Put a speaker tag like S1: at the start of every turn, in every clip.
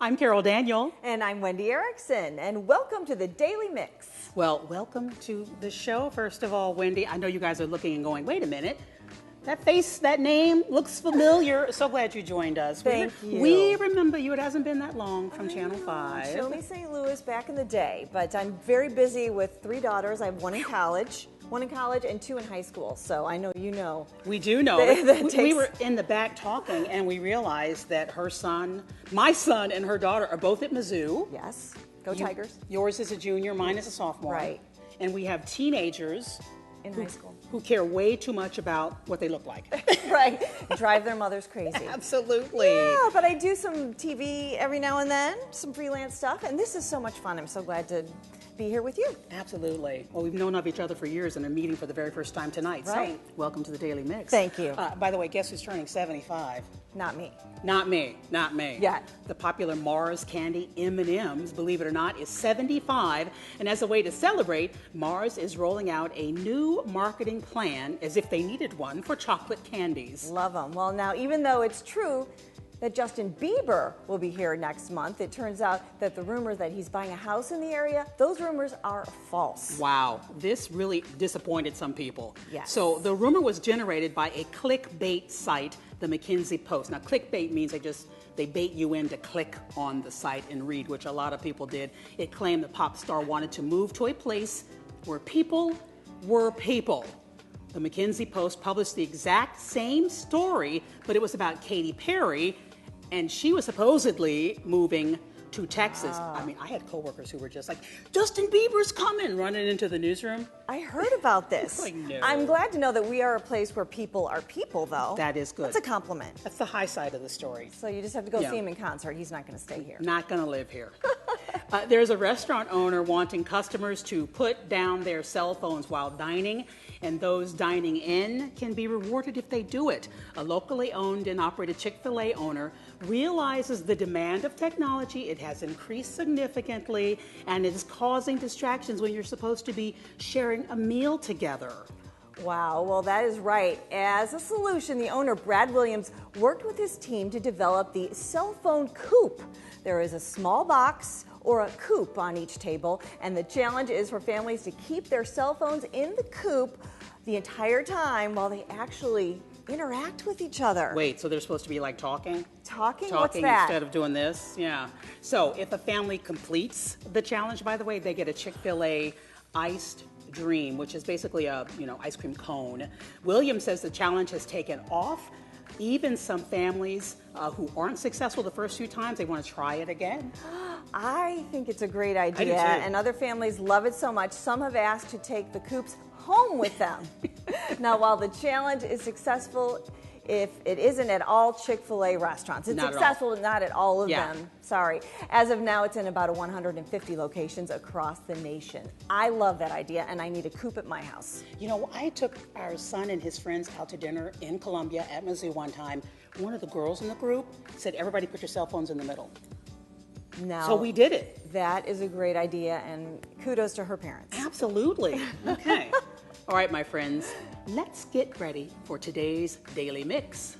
S1: I'm Carol Daniel.
S2: And I'm Wendy Erikson, and welcome to the Daily Mix.
S1: Well, welcome to the show. First of all, Wendy, I know you guys are looking and going, wait a minute. That face, that name looks familiar. So glad you joined us.
S2: Thank you.
S1: We remember you. It hasn't been that long from Channel 5.
S2: Show me St. Louis back in the day, but I'm very busy with 3 daughters. I have one in college and 2 in high school. So I know you know.
S1: We do know. We were in the back talking, and we realized that her son, my son and her daughter are both at Mizzou.
S2: Yes. Go Tigers.
S1: Yours is a junior, mine is a sophomore.
S2: Right.
S1: And we have teenagers
S2: in high school
S1: who care way too much about what they look like.
S2: Right. Drive their mothers crazy.
S1: Absolutely.
S2: Yeah, but I do some TV every now and then, some freelance stuff, and this is so much fun. I'm so glad to be here with you.
S1: Absolutely. Well, we've known of each other for years and are meeting for the very first time tonight.
S2: Right.
S1: So, welcome to the Daily Mix.
S2: Thank you.
S1: By the way, guess who's turning 75?
S2: Not me.
S1: Not me. Not me.
S2: Yeah.
S1: The popular Mars candy M&Ms, believe it or not, is 75. And as a way to celebrate, Mars is rolling out a new marketing plan, as if they needed one, for chocolate candies.
S2: Love them. Well, now, even though it's true that Justin Bieber will be here next month, it turns out that the rumors that he's buying a house in the area, those rumors are false.
S1: Wow, this really disappointed some people.
S2: Yes.
S1: So the rumor was generated by a clickbait site, the McKinsey Post. Now, clickbait means they bait you in to click on the site and read, which a lot of people did. It claimed the pop star wanted to move to a place where people were people. The McKinsey Post published the exact same story, but it was about Katy Perry, and she was supposedly moving to Texas. I mean, I had coworkers who were just like, Justin Bieber's coming, running into the newsroom.
S2: I heard about this.
S1: Like, no.
S2: I'm glad to know that we are a place where people are people, though.
S1: That is good.
S2: That's a compliment.
S1: That's the high side of the story.
S2: So you just have to go see him in concert. He's not going to stay here.
S1: Not going to live here. There's a restaurant owner wanting customers to put down their cell phones while dining, and those dining in can be rewarded if they do it. A locally owned and operated Chick-fil-A owner realizes the demand of technology. It has increased significantly, and it is causing distractions when you're supposed to be sharing a meal together.
S2: Wow, well, that is right. As a solution, the owner, Brad Williams, worked with his team to develop the cell phone Coop. There is a small box or a coop on each table, and the challenge is for families to keep their cell phones in the coop the entire time while they actually interact with each other.
S1: Wait, so they're supposed to be like talking?
S2: Talking? What's
S1: Talking
S2: that?
S1: instead of doing this? Yeah. So if a family completes the challenge, by the way, they get a Chick-fil-A iced dream, which is basically a ice cream cone. Williams says the challenge has taken off. Even some families who aren't successful the first few times, they want to try it again.
S2: I think it's a great
S1: I do
S2: idea,
S1: too.
S2: and other families love it so much. Some have asked to take the coops home with them. Now, while the challenge is successful, if it isn't at all Chick-fil-A restaurants, it's successful, but not at all of them. Sorry. As of now, it's in about 150 locations across the nation. I love that idea, and I need a coop at my house.
S1: You know, I took our son and his friends out to dinner in Columbia at Mizzou one time. One of the girls in the group said, everybody put your cell phones in the middle.
S2: Now,
S1: So we did it.
S2: That is a great idea, and kudos to her parents.
S1: Absolutely. Okay. All right, my friends, let's get ready for today's Daily Mix.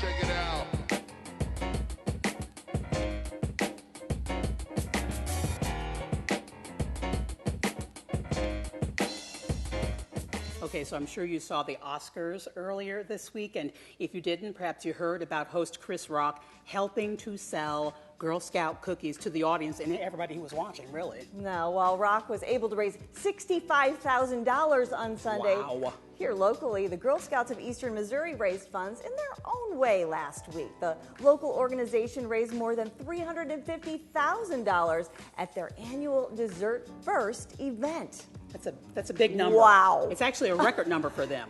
S3: Check it out.
S1: Okay, so I'm sure you saw the Oscars earlier this week, and if you didn't, perhaps you heard about host Chris Rock helping to sell Girl Scout cookies to the audience and everybody who was watching, really.
S2: Now, while Rock was able to raise $65,000 on Sunday,
S1: Wow.
S2: here locally, the Girl Scouts of Eastern Missouri raised funds in their own way last week. The local organization raised more than $350,000 at their annual Dessert First event.
S1: That's a big number.
S2: Wow.
S1: It's actually a record number for them.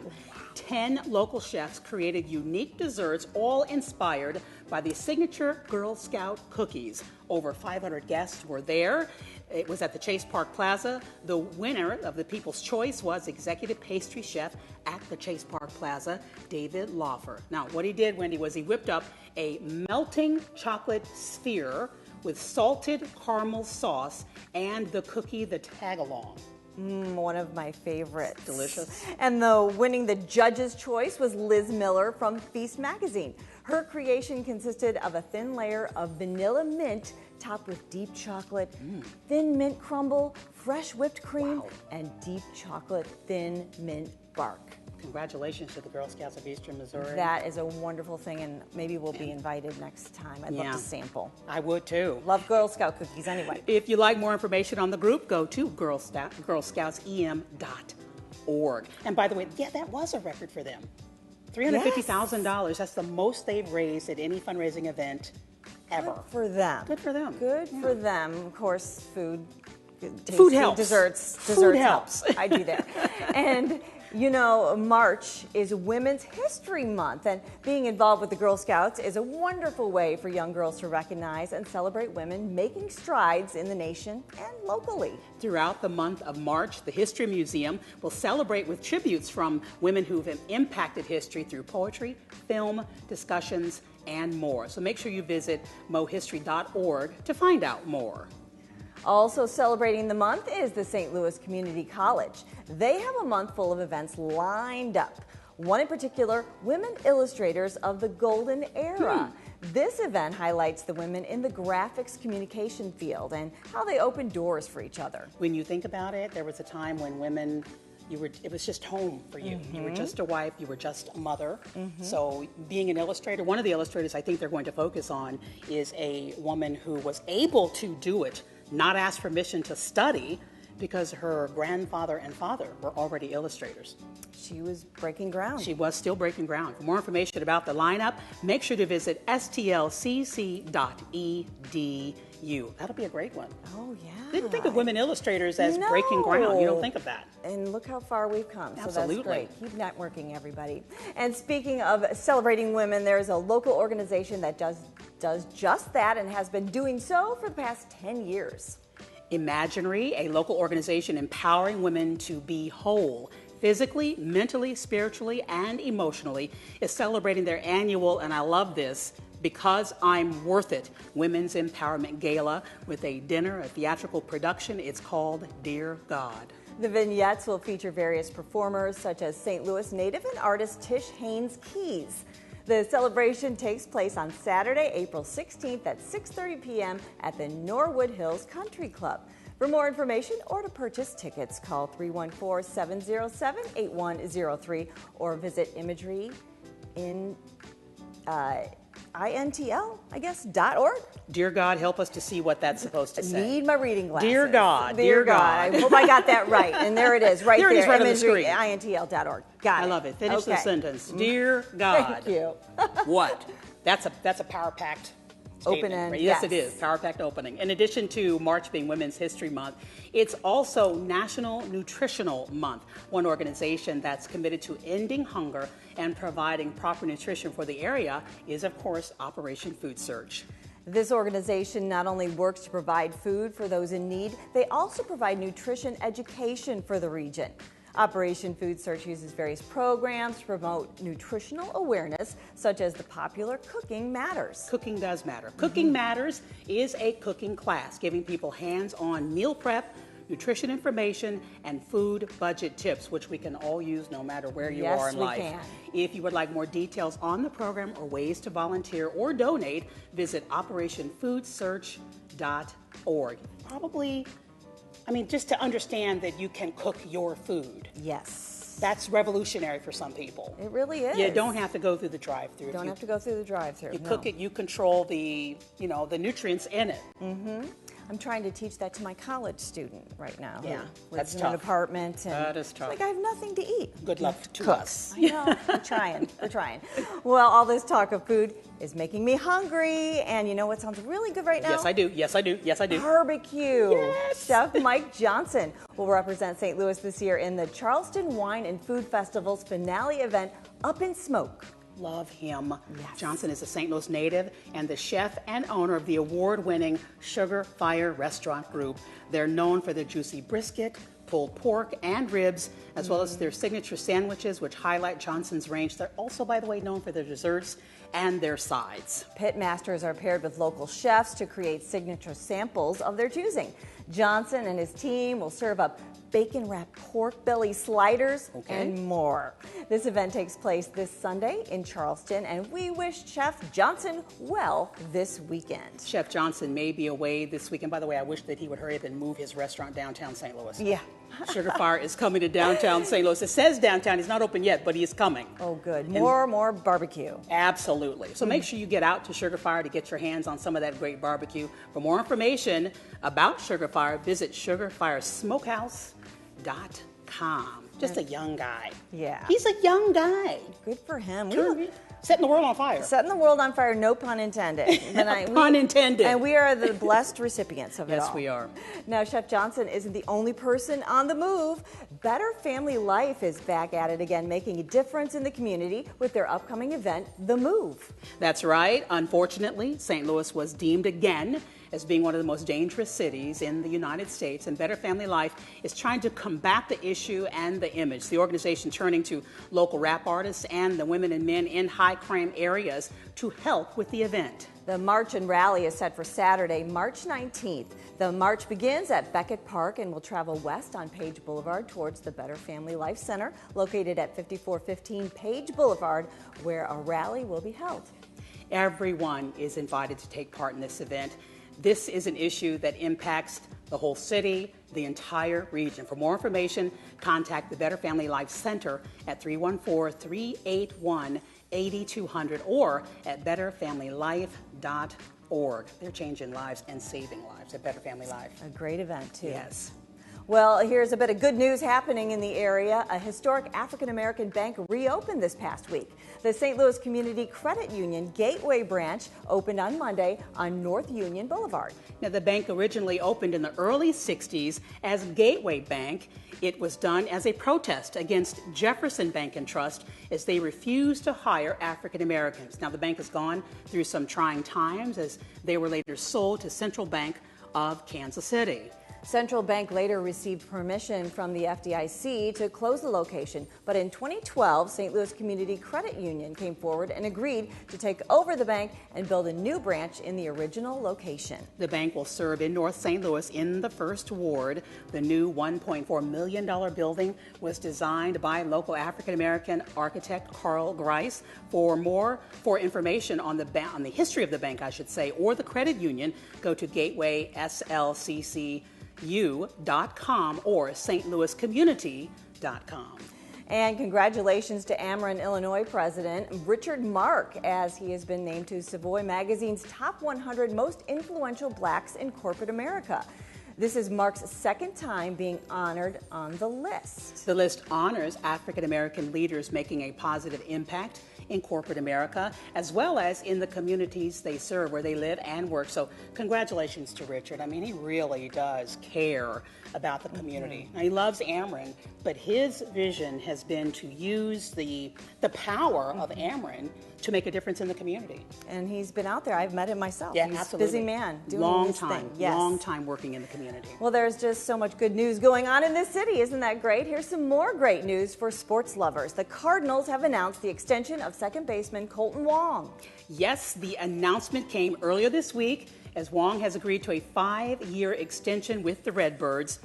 S1: 10 local chefs created unique desserts, all inspired by the signature Girl Scout cookies. Over 500 guests were there. It was at the Chase Park Plaza. The winner of the People's Choice was executive pastry chef at the Chase Park Plaza, David Laufer. Now, what he did, Wendy, was he whipped up a melting chocolate sphere with salted caramel sauce and the cookie, the tag-along.
S2: One of my favorites.
S1: Delicious.
S2: And winning the judge's choice was Liz Miller from Feast Magazine. Her creation consisted of a thin layer of vanilla mint topped with deep chocolate, thin mint crumble, fresh whipped cream, and deep chocolate thin mint bark.
S1: Congratulations to the Girl Scouts of Eastern Missouri.
S2: That is a wonderful thing, and maybe we'll be invited next time. I'd love to sample.
S1: I would too.
S2: Love Girl Scout cookies anyway.
S1: If you'd like more information on the group, go to girlscoutsem.org. And by the way, that was a record for them. $350,000. That's the most they've raised at any fundraising event ever.
S2: Good for them.
S1: Good for them.
S2: Good for them. Of course, food
S1: helps.
S2: Desserts
S1: helps.
S2: I'd be there. And you know, March is Women's History Month, and being involved with the Girl Scouts is a wonderful way for young girls to recognize and celebrate women making strides in the nation and locally.
S1: Throughout the month of March, the History Museum will celebrate with tributes from women who've impacted history through poetry, film, discussions, and more. So make sure you visit mohistory.org to find out more.
S2: Also celebrating the month is the St. Louis Community College. They have a month full of events lined up. One in particular, Women Illustrators of the Golden Era. This event highlights the women in the graphics communication field and how they open doors for each other.
S1: When you think about it, there was a time when women, it was just home for you. You were just a wife, you were just a mother. So being an illustrator, one of the illustrators I think they're going to focus on is a woman who was able to do it, not ask permission to study, because her grandfather and father were already illustrators.
S2: She was breaking ground.
S1: She was still breaking ground. For more information about the lineup, make sure to visit stlcc.edu. That'll be a great one.
S2: Oh, yeah.
S1: Didn't think of women illustrators as breaking ground. You don't think of that.
S2: And look how far we've come.
S1: Absolutely.
S2: So that's great. Keep networking, everybody. And speaking of celebrating women, there's a local organization that does just that and has been doing so for the past 10 years.
S1: Imaginary, a local organization empowering women to be whole, physically, mentally, spiritually, and emotionally, is celebrating their annual, and I love this, Because I'm Worth It, Women's Empowerment Gala with a dinner, a theatrical production. It's called Dear God.
S2: The vignettes will feature various performers such as St. Louis native and artist Tish Haynes Keys. The celebration takes place on Saturday, April 16th at 6:30 p.m. at the Norwood Hills Country Club. For more information or to purchase tickets, call 314-707-8103 or visit Imagery in INTL.org.
S1: Dear God, help us to see what that's supposed to say.
S2: Need my reading glasses.
S1: Dear God.
S2: Dear God. I hope I got that right. And there it is, right there.
S1: There it is, right on the
S2: Imagery,
S1: screen.
S2: INTL.org. Got it.
S1: I love it. Finish the
S2: Okay.
S1: sentence. Dear God.
S2: Thank you.
S1: What? That's a power-packed statement.
S2: Open end,
S1: Yes,
S2: yes.
S1: it is. Power-packed opening. In addition to March being Women's History Month, it's also National Nutritional Month, one organization that's committed to ending hunger and providing proper nutrition for the area is, of course, Operation Food Search.
S2: This organization not only works to provide food for those in need, they also provide nutrition education for the region. Operation Food Search uses various programs to promote nutritional awareness, such as the popular Cooking Matters.
S1: Cooking does matter. Cooking Matters is a cooking class, giving people hands-on meal prep, nutrition information, and food budget tips, which we can all use no matter where you are in life.
S2: Yes, we can.
S1: If you would like more details on the program or ways to volunteer or donate, visit operationfoodsearch.org. Probably, just to understand that you can cook your food.
S2: Yes.
S1: That's revolutionary for some people.
S2: It really is.
S1: You don't have to go through the drive-through.
S2: Don't have to go through the drive-through.
S1: You cook it, you control the nutrients in it.
S2: I'm trying to teach that to my college student right now.
S1: Yeah,
S2: who
S1: that's
S2: lives in
S1: tough.
S2: an apartment. And
S1: That is tough.
S2: Like, I have nothing to eat.
S1: Good luck to
S2: Cook.
S1: us.
S2: I know. We're trying. We're trying. Well, all this talk of food is making me hungry. And you know what sounds really good right now?
S1: Yes, I do. Yes, I do. Yes, I do.
S2: Barbecue.
S1: Yes.
S2: Chef Mike Johnson will represent St. Louis this year in the Charleston Wine and Food Festival's finale event, Up in Smoke.
S1: love him.
S2: Yes.
S1: Johnson is a St. Louis native and the chef and owner of the award-winning Sugar Fire Restaurant Group. They're known for their juicy brisket, pulled pork, and ribs, as well as their signature sandwiches, which highlight Johnson's range. They're also, by the way, known for their desserts and their sides.
S2: Pitmasters are paired with local chefs to create signature samples of their choosing. Johnson and his team will serve up bacon-wrapped pork belly sliders and more. This event takes place this Sunday in Charleston, and we wish Chef Johnson well this weekend.
S1: Chef Johnson may be away this weekend. By the way, I wish that he would hurry up and move his restaurant downtown St. Louis.
S2: Yeah.
S1: Sugar Fire is coming to downtown St. Louis. It says downtown. He's not open yet, but he is coming.
S2: Oh, good. More barbecue.
S1: Absolutely. So make sure you get out to Sugar Fire to get your hands on some of that great barbecue. For more information about Sugar Fire, visit sugarfiresmokehouse.com. Just a young guy.
S2: Yeah.
S1: He's a young guy.
S2: Good for him.
S1: Setting the world on fire.
S2: Setting the world on fire, no pun intended.
S1: Pun intended.
S2: And we are the blessed recipients of it all.
S1: Yes, we are.
S2: Now, Chef Johnson isn't the only person on the move. Better Family Life is back at it again, making a difference in the community with their upcoming event, The Move.
S1: That's right. Unfortunately, St. Louis was deemed again as being one of the most dangerous cities in the United States, and Better Family Life is trying to combat the issue and the image. The organization turning to local rap artists and the women and men in high-crime areas to help with the event.
S2: The march and rally is set for Saturday, March 19th. The march begins at Beckett Park and will travel west on Page Boulevard towards the Better Family Life Center, located at 5415 Page Boulevard, where a rally will be held.
S1: Everyone is invited to take part in this event. This is an issue that impacts the whole city, the entire region. For more information, contact the Better Family Life Center at 314-381-8200 or at betterfamilylife.org. They're changing lives and saving lives at Better Family Life.
S2: A great event, too.
S1: Yes.
S2: Well, here's a bit of good news happening in the area. A historic African-American bank reopened this past week. The St. Louis Community Credit Union Gateway branch opened on Monday on North Union Boulevard.
S1: Now, the bank originally opened in the early 60s as Gateway Bank. It was done as a protest against Jefferson Bank and Trust as they refused to hire African Americans. Now, the bank has gone through some trying times as they were later sold to Central Bank of Kansas City.
S2: Central Bank later received permission from the FDIC to close the location, but in 2012, St. Louis Community Credit Union came forward and agreed to take over the bank and build a new branch in the original location.
S1: The bank will serve in North St. Louis in the First Ward. The new $1.4 million building was designed by local African-American architect Carl Grice. For information on the history of the bank, I should say, or the credit union, go to gatewayslccu.com or stlouiscommunity.com.
S2: And congratulations to Ameren, Illinois President Richard Mark, as he has been named to Savoy magazine's top 100 most influential blacks in corporate America. This is Mark's second time being honored on the list.
S1: The list honors African American leaders making a positive impact in corporate America, as well as in the communities they serve, where they live and work. So congratulations to Richard. I mean, he really does care about the community. Now, he loves Ameren, but his vision has been to use the power of Ameren to make a difference in the community.
S2: And he's been out there. I've met him myself.
S1: Yeah,
S2: he's
S1: absolutely.
S2: a busy man doing
S1: long
S2: his
S1: time,
S2: thing. Yes.
S1: long time working in the community.
S2: Well, there's just so much good news going on in this city. Isn't that great? Here's some more great news for sports lovers. The Cardinals have announced the extension of second baseman Colton Wong.
S1: Yes, the announcement came earlier this week as Wong has agreed to a 5-year extension with the Redbirds.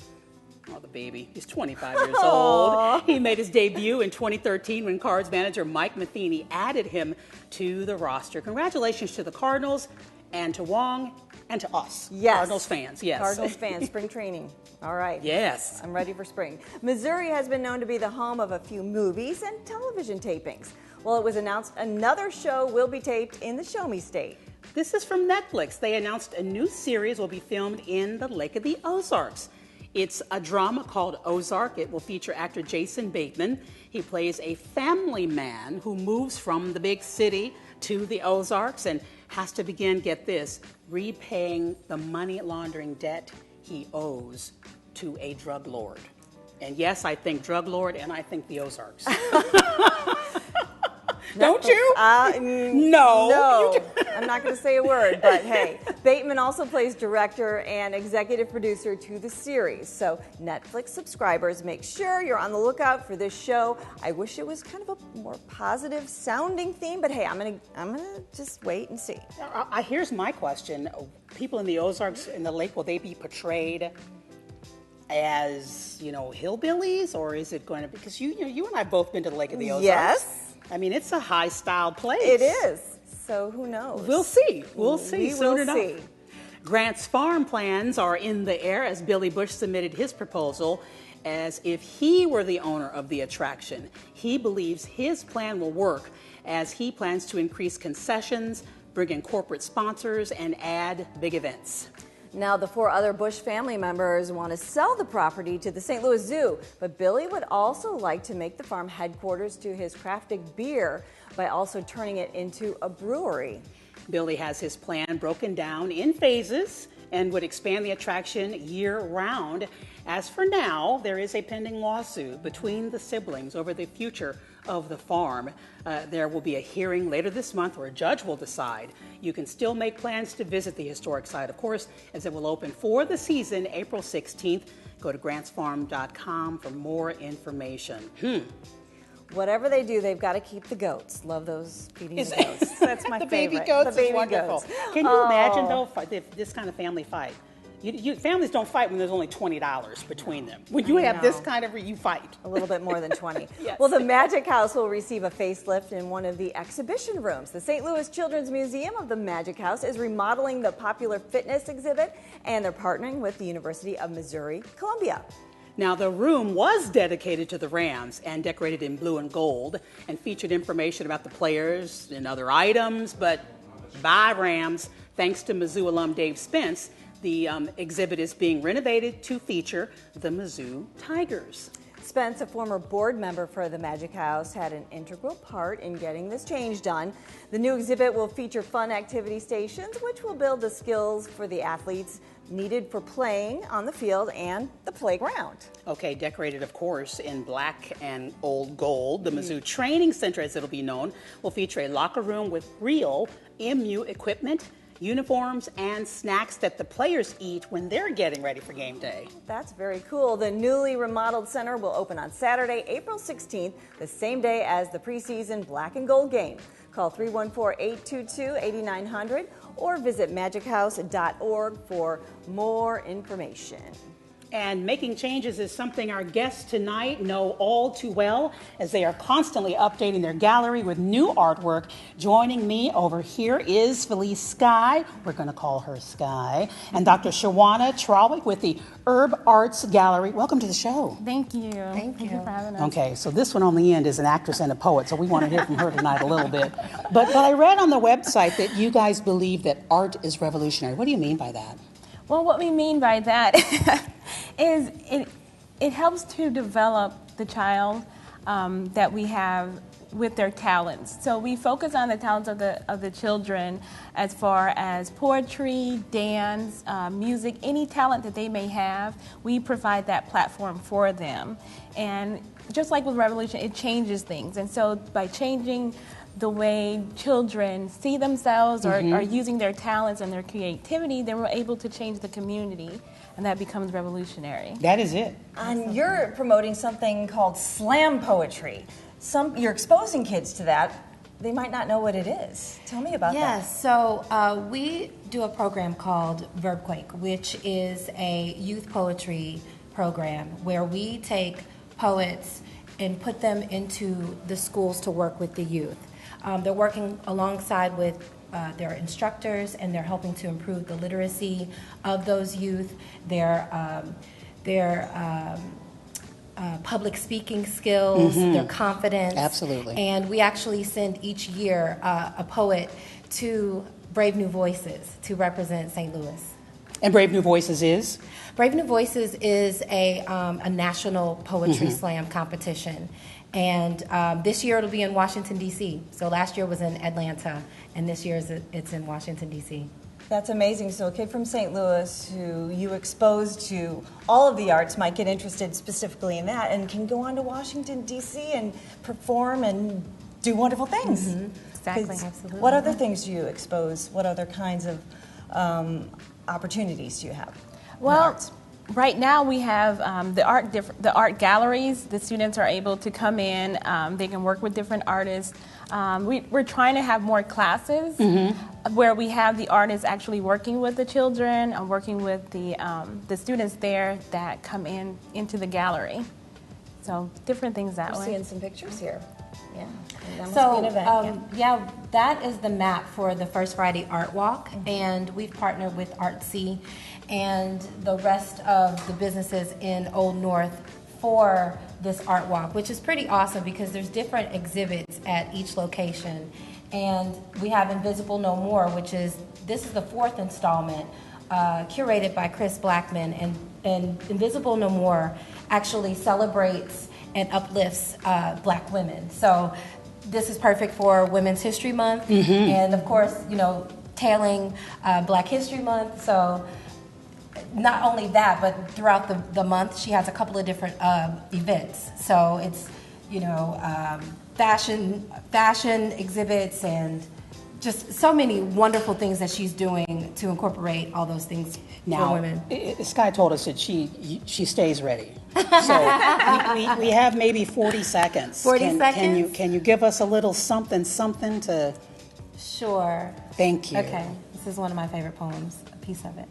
S1: Oh, the baby. He's 25 years old. He made his debut in 2013 when Cards manager Mike Matheny added him to the roster. Congratulations to the Cardinals and to Wong and to us.
S2: Yes.
S1: Cardinals fans, yes.
S2: Cardinals fans, spring training. All right.
S1: Yes.
S2: I'm ready for spring. Missouri has been known to be the home of a few movies and television tapings. Well, it was announced another show will be taped in the Show Me State.
S1: This is from Netflix. They announced a new series will be filmed in the Lake of the Ozarks. It's a drama called Ozark. It will feature actor Jason Bateman. He plays a family man who moves from the big city to the Ozarks and has to begin, get this, repaying the money laundering debt he owes to a drug lord. And yes, I think drug lord and I think the Ozarks. Don't you? No.
S2: No. I'm not going to say a word, but hey. Bateman also plays director and executive producer to the series. So Netflix subscribers, make sure you're on the lookout for this show. I wish it was kind of a more positive sounding theme, but hey, I'm gonna just wait and see.
S1: Here's my question. People in the Ozarks in the lake, will they be portrayed as, hillbillies, or is it going to be, because you and I have both been to the Lake of the Ozarks.
S2: Yes.
S1: I mean, it's a high-style place.
S2: It is. So who knows?
S1: We'll see. We'll see soon enough.
S2: See.
S1: Grant's farm plans are in the air as Billy Bush submitted his proposal as if he were the owner of the attraction. He believes his plan will work as he plans to increase concessions, bring in corporate sponsors, and add big events.
S2: Now, the 4 other Bush family members want to sell the property to the St. Louis Zoo, but Billy would also like to make the farm headquarters to his crafted beer by also turning it into a brewery.
S1: Billy has his plan broken down in phases and would expand the attraction year-round. As for now, there is a pending lawsuit between the siblings over the future of the farm. There will be a hearing later this month where a judge will decide. You can still make plans to visit the historic site, of course, as it will open for the season April 16th. Go to grantsfarm.com for more information.
S2: Whatever they do, they've got to keep the goats. Love those feeding the goats. That's my
S1: the
S2: favorite.
S1: Baby goats
S2: the baby
S1: is wonderful.
S2: Goats.
S1: Can you imagine, though, this kind of family fight? Families don't fight when there's only $20 between them. When you have this kind of, you fight.
S2: A little bit more than 20.
S1: Yes.
S2: Well, the Magic House will receive a facelift in one of the exhibition rooms. The St. Louis Children's Museum of the Magic House is remodeling the popular fitness exhibit, and they're partnering with the University of Missouri-Columbia.
S1: Now, the room was dedicated to the Rams and decorated in blue and gold and featured information about the players and other items, but by Rams, thanks to Mizzou alum Dave Spence, the exhibit is being renovated to feature the Mizzou Tigers.
S2: Spence, a former board member for the Magic House, had an integral part in getting this change done. The new exhibit will feature fun activity stations, which will build the skills for the athletes needed for playing on the field and the playground.
S1: Okay, decorated, of course, in black and old gold. The Mizzou Training Center, as it'll be known, will feature a locker room with real MU equipment, uniforms, and snacks that the players eat when they're getting ready for game day.
S2: That's very cool. The newly remodeled center will open on Saturday, April 16th, the same day as the preseason black and gold game. Call 314-822-8900 or visit magichouse.org for more information.
S1: And making changes is something our guests tonight know all too well, as they are constantly updating their gallery with new artwork. Joining me over here is Felice Sky, we're going to call her Sky, and Dr. Shawana Trawick with the Herb Arts Gallery. Welcome to the show.
S3: Thank you. Thank you for having us.
S1: Okay, so this one on the end is an actress and a poet, so we want to hear from her tonight a little bit. But I read on the website that you guys believe that art is revolutionary. What do you mean by that?
S3: Well, what we mean by that is it helps to develop the child that we have with their talents. So we focus on the talents of the children as far as poetry, dance, music, any talent that they may have. We provide that platform for them. And just like with Revolution, it changes things. And so by changing the way children see themselves or are using their talents and their creativity, then we're able to change the community, and that becomes revolutionary.
S1: That is it.
S2: And you're promoting something called slam poetry. You're exposing kids to that. They might not know what it is. Tell me about that.
S4: Yes, so we do a program called Verbquake, which is a youth poetry program where we take poets and put them into the schools to work with the youth. They're working alongside with their instructors, and they're helping to improve the literacy of those youth, their public speaking skills, their confidence.
S1: Absolutely.
S4: And we actually send each year a poet to Brave New Voices to represent St. Louis.
S1: And Brave New Voices is?
S4: Brave New Voices is a national poetry slam competition. And this year it'll be in Washington, D.C. So last year was in Atlanta, and this year it's in Washington, D.C.
S2: That's amazing. So a kid from St. Louis who you exposed to all of the arts might get interested specifically in that and can go on to Washington, D.C. and perform and do wonderful things.
S3: Exactly.
S2: 'Cause
S3: Absolutely.
S2: What other things do you expose? What other kinds of opportunities do you have? in
S3: Well,
S2: arts?
S3: right now we have the art galleries. The students are able to come in. They can work with different artists. We're trying to have more classes where we have the artists actually working with the children and working with the students there that come into the gallery. So different things that
S2: I'm
S3: way.
S2: seeing some pictures here. Yeah. And that must
S4: So,
S2: be an event.
S4: yeah, that is the map for the First Friday Art Walk, and we've partnered with Artsy and the rest of the businesses in Old North for this art walk, which is pretty awesome because there's different exhibits at each location. And we have Invisible No More, this is the 4th installment, curated by Chris Blackman, and Invisible No More actually celebrates and uplifts Black women. So this is perfect for Women's History Month, and of course, tailing Black History Month. So not only that, but throughout the month, she has a couple of different events. So it's fashion exhibits and just so many wonderful things that she's doing to incorporate all those things for women.
S1: Sky told us that she stays ready. So we have maybe 40 seconds.
S4: 40 seconds?
S1: Can you give us a little something to...
S4: Sure.
S1: Thank you.
S4: Okay, this is one of my favorite poems, a piece of it.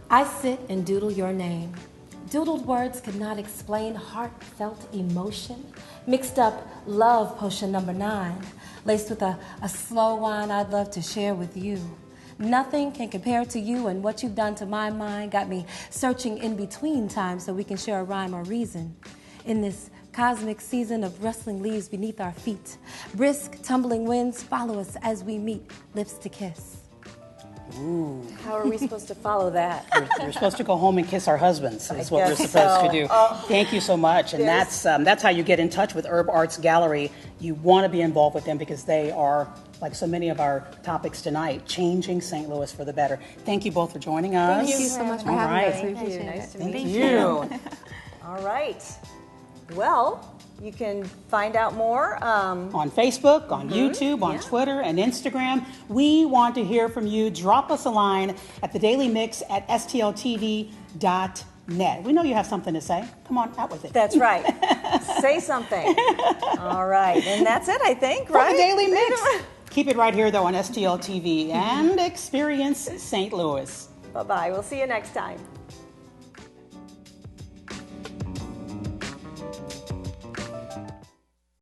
S4: I sit and doodle your name. Doodled words could not explain heartfelt emotion. Mixed up love potion number 9, laced with a slow wine I'd love to share with you. Nothing can compare to you, and what you've done to my mind got me searching in between times so we can share a rhyme or reason. In this cosmic season of rustling leaves beneath our feet, brisk tumbling winds follow us as we meet, lips to kiss.
S1: Ooh.
S2: How are we supposed to follow that?
S1: We're supposed to go home and kiss our husbands, is what we're
S2: guess
S1: supposed to
S2: so.
S1: do.
S2: Oh.
S1: Thank you so much. And that's how you get in touch with Herb Arts Gallery. You want to be involved with them because they are, like so many of our topics tonight, changing St. Louis for the better. Thank you both for joining us.
S4: Thank you so much for
S1: All
S4: having
S1: right.
S4: us.
S2: Thank you. Nice to meet
S1: Thank
S2: you.
S1: you.
S2: All right. Well, you can find out more.
S1: On Facebook, on YouTube, on Twitter, and Instagram. We want to hear from you. Drop us a line at thedailymix@stltv.net. We know you have something to say. Come on, out with it.
S2: That's right. Say something. All right. And that's it, I think,
S1: For
S2: right?
S1: the Daily Mix. Keep it right here, though, on STL TV and experience St. Louis.
S2: Bye-bye. We'll see you next time.